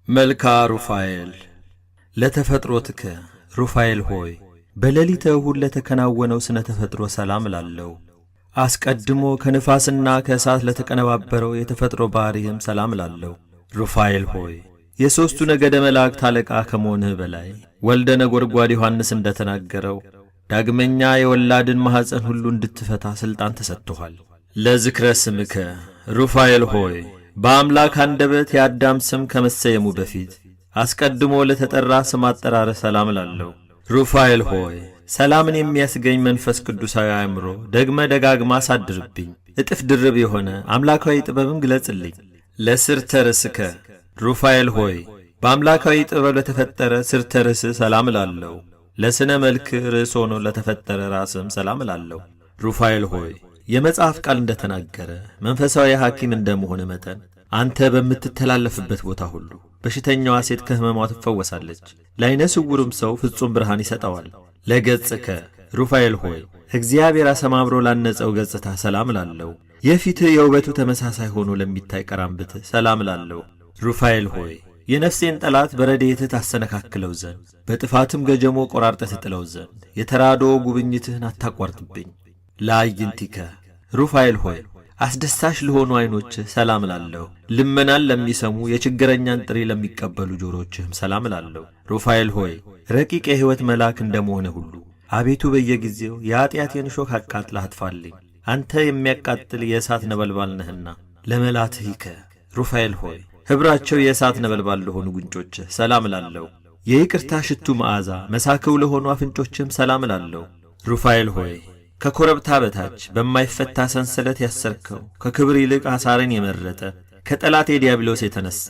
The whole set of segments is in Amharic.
መልክዓ ሩፋኤል ለተፈጥሮትከ ሩፋኤል ሆይ በሌሊተ እሁድ ለተከናወነው ስነ ተፈጥሮ ሰላም ላለው አስቀድሞ ከንፋስና ከእሳት ለተቀነባበረው የተፈጥሮ ባህሪህም ሰላም ላለው ሩፋኤል ሆይ የሦስቱ ነገደ መላእክት አለቃ ከመሆንህ በላይ ወልደ ነጎድጓድ ዮሐንስ እንደተናገረው ዳግመኛ የወላድን ማኅፀን ሁሉ እንድትፈታ ሥልጣን ተሰጥቶሃል። ለዝክረ ስምከ ሩፋኤል ሆይ በአምላክ አንደበት የአዳም ስም ከመሰየሙ በፊት አስቀድሞ ለተጠራ ስም አጠራረ ሰላም ላለው ሩፋኤል ሆይ ሰላምን የሚያስገኝ መንፈስ ቅዱሳዊ አእምሮ ደግመ ደጋግማ አሳድርብኝ። እጥፍ ድርብ የሆነ አምላካዊ ጥበብን ግለጽልኝ። ለስርተ ርስከ ሩፋኤል ሆይ በአምላካዊ ጥበብ ለተፈጠረ ስርተ ርስ ሰላም ላለው ለስነ መልክ ርዕስ ሆኖ ለተፈጠረ ራስም ሰላም ላለው ሩፋኤል ሆይ የመጽሐፍ ቃል እንደተናገረ መንፈሳዊ ሐኪም እንደመሆነ መጠን አንተ በምትተላለፍበት ቦታ ሁሉ በሽተኛዋ ሴት ከሕመሟ ትፈወሳለች፣ ለዓይነ ስውሩም ሰው ፍጹም ብርሃን ይሰጠዋል። ለገጽከ ሩፋኤል ሆይ እግዚአብሔር አሰማምሮ ላነጸው ገጽታ ሰላም ላለው የፊትህ የውበቱ ተመሳሳይ ሆኖ ለሚታይ ቀራንብትህ ሰላም ላለው ሩፋኤል ሆይ የነፍሴን ጠላት በረድኤትህ ታሰነካክለው ዘንድ በጥፋትም ገጀሞ ቆራርጠህ ትጥለው ዘንድ የተራድኦ ጉብኝትህን አታቋርጥብኝ። ለአዕይንቲከ ሩፋኤል ሆይ አስደሳች ለሆኑ ዐይኖችህ ሰላም ላለው ልመናን ለሚሰሙ የችግረኛን ጥሪ ለሚቀበሉ ጆሮችህም ሰላም ላለው ሩፋኤል ሆይ ረቂቅ የሕይወት መልአክ እንደመሆነ ሁሉ አቤቱ በየጊዜው የኀጢአቴን እሾህ አቃጥለህ አጥፋልኝ። አንተ የሚያቃጥል የእሳት ነበልባል ነህና። ለመላትሂከ ሩፋኤል ሆይ ኅብራቸው የእሳት ነበልባል ለሆኑ ጉንጮችህ ሰላም ላለው የይቅርታ ሽቱ መዓዛ መሳክው ለሆኑ አፍንጮችህም ሰላም ላለው ሩፋኤል ሆይ ከኮረብታ በታች በማይፈታ ሰንሰለት ያሰርከው ከክብር ይልቅ አሳርን የመረጠ ከጠላቴ ዲያብሎስ የተነሣ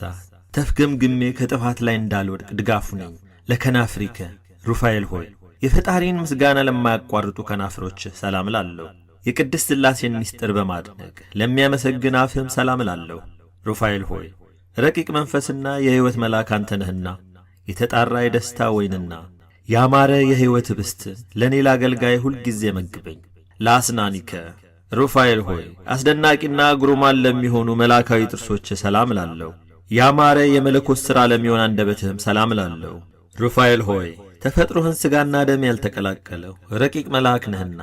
ተፍገምግሜ ከጥፋት ላይ እንዳልወድቅ ድጋፉ ነኝ። ለከናፍሪከ ሩፋኤል ሆይ የፈጣሪን ምስጋና ለማያቋርጡ ከናፍሮችህ ሰላም ላለው የቅድስት ሥላሴን ምስጢር በማድነቅ ለሚያመሰግን አፍህም ሰላም ላለው ሩፋኤል ሆይ ረቂቅ መንፈስና የሕይወት መልአክ አንተ ነህና የተጣራ የደስታ ወይንና ያማረ የሕይወት ኅብስት ለእኔ ለአገልጋይ ሁልጊዜ መግበኝ። ለአስናኒከ ሩፋኤል ሆይ አስደናቂና ግሩማን ለሚሆኑ መላካዊ ጥርሶችህ ሰላም ላለው ያማረ የመለኮት ሥራ ለሚሆን አንደበትህም ሰላም ላለው ሩፋኤል ሆይ ተፈጥሮህን ሥጋና ደም ያልተቀላቀለው ረቂቅ መልአክ ነህና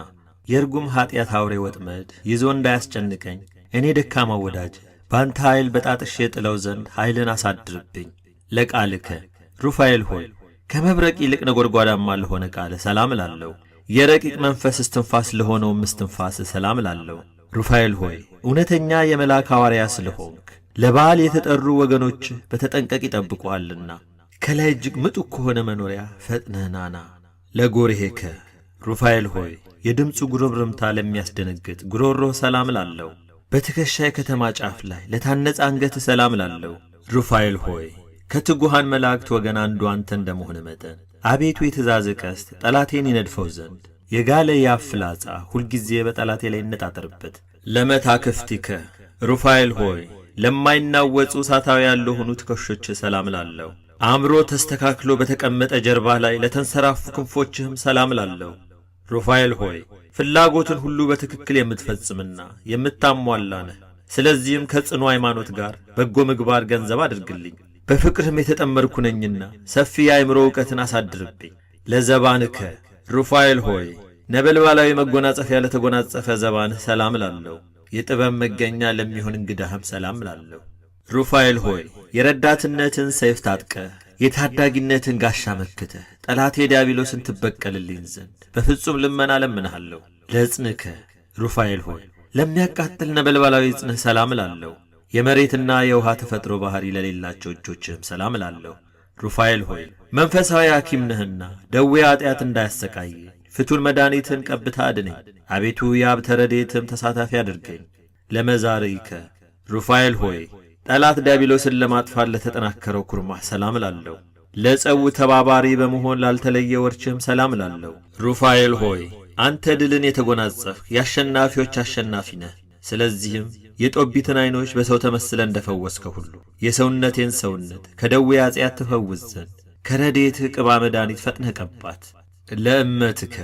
የርጉም ኀጢአት አውሬ ወጥመድ ይዞ እንዳያስጨንቀኝ እኔ ደካማው ወዳጅ በአንተ ኃይል በጣጥሼ ጥለው ዘንድ ኃይልን አሳድርብኝ። ለቃልከ ሩፋኤል ሆይ ከመብረቅ ይልቅ ነጎድጓዳማ ለሆነ ቃል ሰላም ላለው የረቂቅ መንፈስ እስትንፋስ ለሆነውም እስትንፋስ ሰላም ላለው ሩፋኤል ሆይ እውነተኛ የመልአክ ሐዋርያ ስለሆንክ ለበዓል የተጠሩ ወገኖች በተጠንቀቅ ይጠብቁሃልና ከላይ እጅግ ምጡቅ ከሆነ መኖሪያ ፈጥነህ ናና። ለጎርሄከ ሩፋኤል ሆይ የድምፁ ጉርምርምታ ለሚያስደነግጥ ጉሮሮህ ሰላም ላለው በትከሻ የከተማ ጫፍ ላይ ለታነጸ አንገት ሰላም ላለው ሩፋኤል ሆይ ከትጉሃን መላእክት ወገን አንዱ አንተ እንደመሆነ መጠን አቤቱ የትእዛዝ ቀስት ጠላቴን ይነድፈው ዘንድ የጋለ የአፍ ፍላጻ ሁልጊዜ በጠላቴ ላይ ይነጣጠርበት። ለመታክፍቲከ ሩፋኤል ሆይ ለማይናወጹ እሳታውያን ለሆኑ ትከሾች ሰላም ላለው አእምሮ ተስተካክሎ በተቀመጠ ጀርባ ላይ ለተንሰራፉ ክንፎችህም ሰላም ላለው ሩፋኤል ሆይ ፍላጎትን ሁሉ በትክክል የምትፈጽምና የምታሟላ ነህ። ስለዚህም ከጽኑ ሃይማኖት ጋር በጎ ምግባር ገንዘብ አድርግልኝ። በፍቅርህም የተጠመርኩ ነኝና ሰፊ የአእምሮ ዕውቀትን አሳድርብኝ። ለዘባንከ ሩፋኤል ሆይ ነበልባላዊ መጎናጸፊያ ለተጎናጸፈ ዘባንህ ሰላም ላለው የጥበብ መገኛ ለሚሆን እንግዳህም ሰላም ላለው ሩፋኤል ሆይ የረዳትነትን ሰይፍ ታጥቀህ የታዳጊነትን ጋሻ መክተህ ጠላቴ ዲያብሎስን ትበቀልልኝ ዘንድ በፍጹም ልመና ለምንሃለሁ። ለዕጽንከ ሩፋኤል ሆይ ለሚያቃጥል ነበልባላዊ ዕጽንህ ሰላም ላለው የመሬትና የውሃ ተፈጥሮ ባሕሪ ለሌላቸው እጆችህም ሰላም ላለው ሩፋኤል ሆይ መንፈሳዊ ሐኪም ነህና ደዌ ኀጢአት እንዳያሰቃይ ፍቱን መድኃኒትን ቀብታ አድነኝ። አቤቱ የሀብተ ረድኤትም ተሳታፊ አድርገኝ። ለመዛርኢከ ሩፋኤል ሆይ ጠላት ዲያብሎስን ለማጥፋት ለተጠናከረው ኩርማህ ሰላም ላለው ለጸው ተባባሪ በመሆን ላልተለየ ወርችህም ሰላም ላለው ሩፋኤል ሆይ አንተ ድልን የተጎናጸፍህ የአሸናፊዎች አሸናፊ ነህ። ስለዚህም የጦቢትን ዐይኖች በሰው ተመስለ እንደፈወስከው ሁሉ የሰውነቴን ሰውነት ከደዌ ኀጢአት ትፈውስ ዘንድ ከረድኤትህ ቅባ መድኃኒት ፈጥነህ ቀባት። ለእመትከ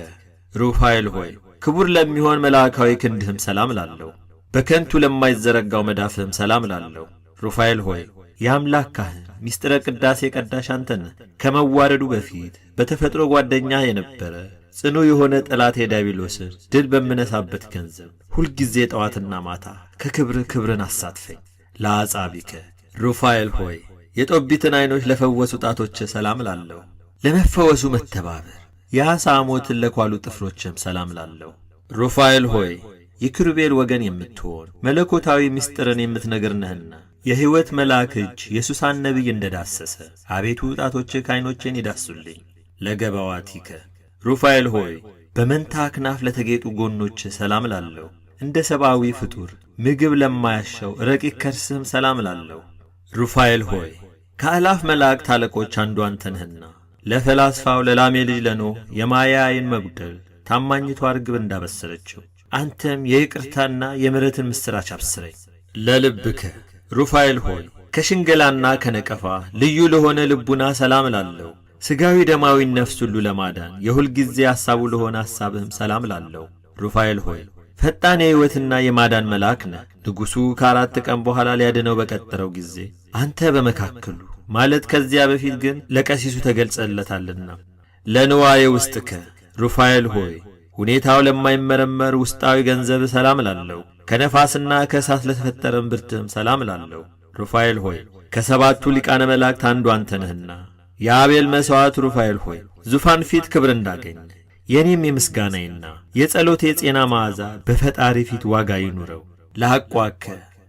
ሩፋኤል ሆይ ክቡር ለሚሆን መልአካዊ ክንድህም ሰላም ላለው በከንቱ ለማይዘረጋው መዳፍህም ሰላም ላለው ሩፋኤል ሆይ የአምላክ ካህን ሚስጥረ ቅዳሴ ቀዳሽ አንተ ነህ። ከመዋረዱ በፊት በተፈጥሮ ጓደኛ የነበረ ጽኑ የሆነ ጠላት የዲያብሎስን ድል በምነሳበት ገንዘብ ሁልጊዜ ጠዋትና ማታ ከክብርህ ክብርን አሳትፈኝ። ለአጻቢከ ሩፋኤል ሆይ የጦቢትን ዓይኖች ለፈወሱ ጣቶች ሰላም ላለሁ። ለመፈወሱ መተባበር የዓሣ ሞትን ለኳሉ ጥፍሮችም ሰላም ላለሁ። ሩፋኤል ሆይ የኪሩቤል ወገን የምትሆን መለኮታዊ ምስጢርን የምትነግር ነህና የሕይወት መልአክ እጅ የሱሳን ነቢይ እንደዳሰሰ አቤቱ ጣቶችህ ከዓይኖቼን ይዳሱልኝ። ለገባዋቲከ ሩፋኤል ሆይ በመንታ አክናፍ ለተጌጡ ጎኖች ሰላም ላለሁ። እንደ ሰብአዊ ፍጡር ምግብ ለማያሻው ረቂቅ ከርስህም ሰላም ላለሁ። ሩፋኤል ሆይ ከአላፍ መላእክት አለቆች አንዱ አንተ ነህና ለፈላስፋው ለላሜ ልጅ ለኖህ የማያ ዓይን መጉደል ታማኝቷ ርግብ እንዳበሰረችው አንተም የይቅርታና የምሕረትን ምስራች አብስረኝ። ለልብከ ሩፋኤል ሆይ ከሽንገላና ከነቀፋ ልዩ ለሆነ ልቡና ሰላም ላለሁ። ሥጋዊ ደማዊ ነፍስ ሁሉ ለማዳን የሁል ጊዜ ሐሳቡ ለሆነ ሐሳብህም ሰላም ላለሁ። ሩፋኤል ሆይ ፈጣን የሕይወትና የማዳን መልአክ ነህ። ንጉሡ ከ4 ቀን በኋላ ሊያድነው በቀጠረው ጊዜ አንተ በመካከሉ ማለት ከዚያ በፊት ግን ለቀሲሱ ተገልጸለታልና። ለንዋየ ውስጥከ ሩፋኤል ሆይ ሁኔታው ለማይመረመር ውስጣዊ ገንዘብ ሰላም ላለሁ። ከነፋስና ከእሳት ለተፈጠረም ብርትህም ሰላም ላለሁ። ሩፋኤል ሆይ ከሰባቱ ሊቃነ መላእክት አንዱ አንተ ነህና የአቤል መሥዋዕት ሩፋኤል ሆይ ዙፋን ፊት ክብር እንዳገኝ የኔም የምስጋናዬና የጸሎቴ የጤና መዓዛ በፈጣሪ ፊት ዋጋ ይኑረው። ለሐቋከ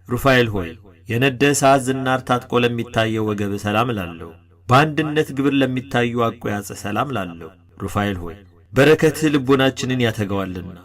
ሩፋኤል ሆይ የነደ እሳት ዝናር ታጥቆ ለሚታየው ወገብ ሰላም ላለሁ። በአንድነት ግብር ለሚታዩ አቆያጽ ሰላም ላለሁ። ሩፋኤል ሆይ በረከትህ ልቦናችንን ያተገዋልና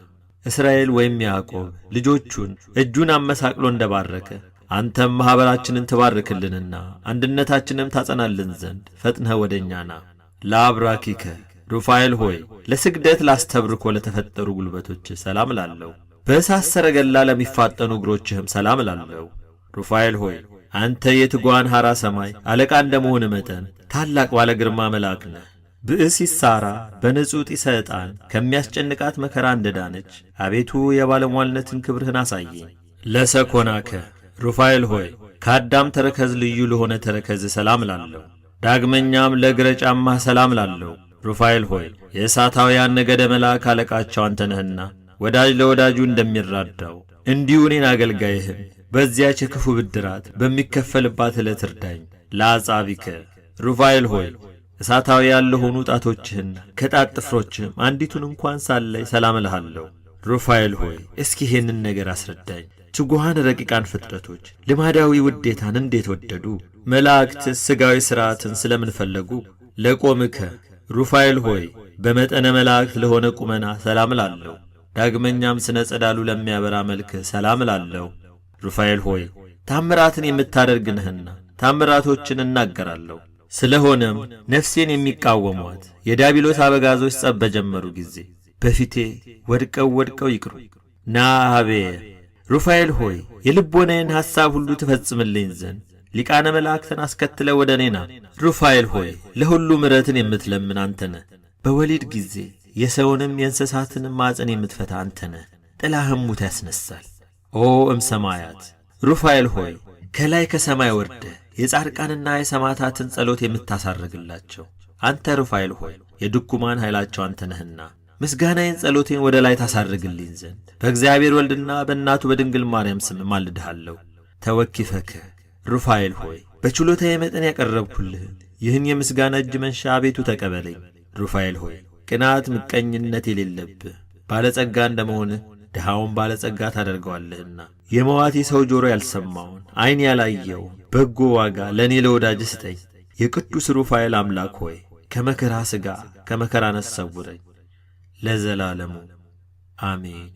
እስራኤል ወይም ያዕቆብ ልጆቹን እጁን አመሳቅሎ እንደባረከ አንተም ማኅበራችንን ትባርክልንና አንድነታችንም ታጸናልን ዘንድ ፈጥነህ ወደ እኛ ና። ለአብራኪከ ሩፋኤል ሆይ ለስግደት ላስተብርኮ ለተፈጠሩ ጉልበቶች ሰላም ላለሁ። በእሳት ሰረገላ ለሚፋጠኑ እግሮችህም ሰላም ላለሁ። ሩፋኤል ሆይ አንተ የትጓን ሐራ ሰማይ አለቃ እንደመሆን መጠን ታላቅ ባለ ግርማ መልአክ ነህ። ብእሲት ሳራ በንጹሕ ጢሰ ዕጣን ከሚያስጨንቃት መከራ እንደዳነች አቤቱ የባለሟልነትን ክብርህን አሳየኝ። ለሰኮናከ ሩፋኤል ሆይ ከአዳም ተረከዝ ልዩ ለሆነ ተረከዝ ሰላም ላለሁ። ዳግመኛም ለእግረ ጫማህ ሰላም ላለሁ። ሩፋኤል ሆይ የእሳታውያን ነገደ መልአክ አለቃቸው አንተ ነህና ወዳጅ ለወዳጁ እንደሚራዳው እንዲሁ እኔን አገልጋይህን በዚያች የክፉ ብድራት በሚከፈልባት ዕለት እርዳኝ። ለአጻቢከ ሩፋኤል ሆይ እሳታውያን ለሆኑ ጣቶችህና ከጣት ጥፍሮችህም አንዲቱን እንኳን ሳላይ ሰላም እልሃለሁ። ሩፋኤል ሆይ እስኪ ይሄንን ነገር አስረዳኝ። ትጉሃን ረቂቃን ፍጥረቶች ልማዳዊ ውዴታን እንዴት ወደዱ? መላእክትስ ሥጋዊ ሥርዓትን ስለምን ፈለጉ? ለቆምከ ሩፋኤል ሆይ በመጠነ መላእክት ለሆነ ቁመና ሰላም እላለሁ። ዳግመኛም ስነ ጸዳሉ ለሚያበራ መልክህ ሰላም እላለሁ። ሩፋኤል ሆይ ታምራትን የምታደርግ ነህና ታምራቶችን እናገራለሁ። ስለሆነም ነፍሴን የሚቃወሟት የዲያብሎስ አበጋዞች ጸብ በጀመሩ ጊዜ በፊቴ ወድቀው ይቅሩ። ናሃቤ ሩፋኤል ሆይ የልቦናዬን ሐሳብ ሁሉ ትፈጽምልኝ ዘንድ ሊቃነ መላእክትን አስከትለ ወደ እኔ ና። ሩፋኤል ሆይ ለሁሉ ምሕረትን የምትለምን አንተ ነህ። በወሊድ ጊዜ የሰውንም የእንስሳትንም ማፀን የምትፈታ አንተ ነህ። ጥላህም ሙት ያስነሳል። ኦ እምሰማያት ሩፋኤል ሆይ ከላይ ከሰማይ ወርደህ የጻድቃንና የሰማዕታትን ጸሎት የምታሳርግላቸው አንተ ሩፋኤል ሆይ የድኩማን ኃይላቸው አንተ ነህና ምስጋናዬን ጸሎቴን ወደ ላይ ታሳርግልኝ ዘንድ በእግዚአብሔር ወልድና በእናቱ በድንግል ማርያም ስም ማልድሃለሁ። ተወኪፈከ ሩፋኤል ሆይ በችሎታዬ መጠን ያቀረብኩልህን ይህን የምስጋና እጅ መንሻ አቤቱ ተቀበለኝ። ሩፋኤል ሆይ ቅናት፣ ምቀኝነት የሌለብህ ባለጸጋ እንደመሆንህ ድሃውን ባለጸጋ ታደርገዋለህና የመዋቲ ሰው ጆሮ ያልሰማውን ዓይን ያላየውን በጎ ዋጋ ለእኔ ለወዳጅ ስጠኝ። የቅዱስ ሩፋኤል አምላክ ሆይ ከመከራ ሥጋ ከመከራ ነፍስ ሰውረኝ ለዘላለሙ አሜን።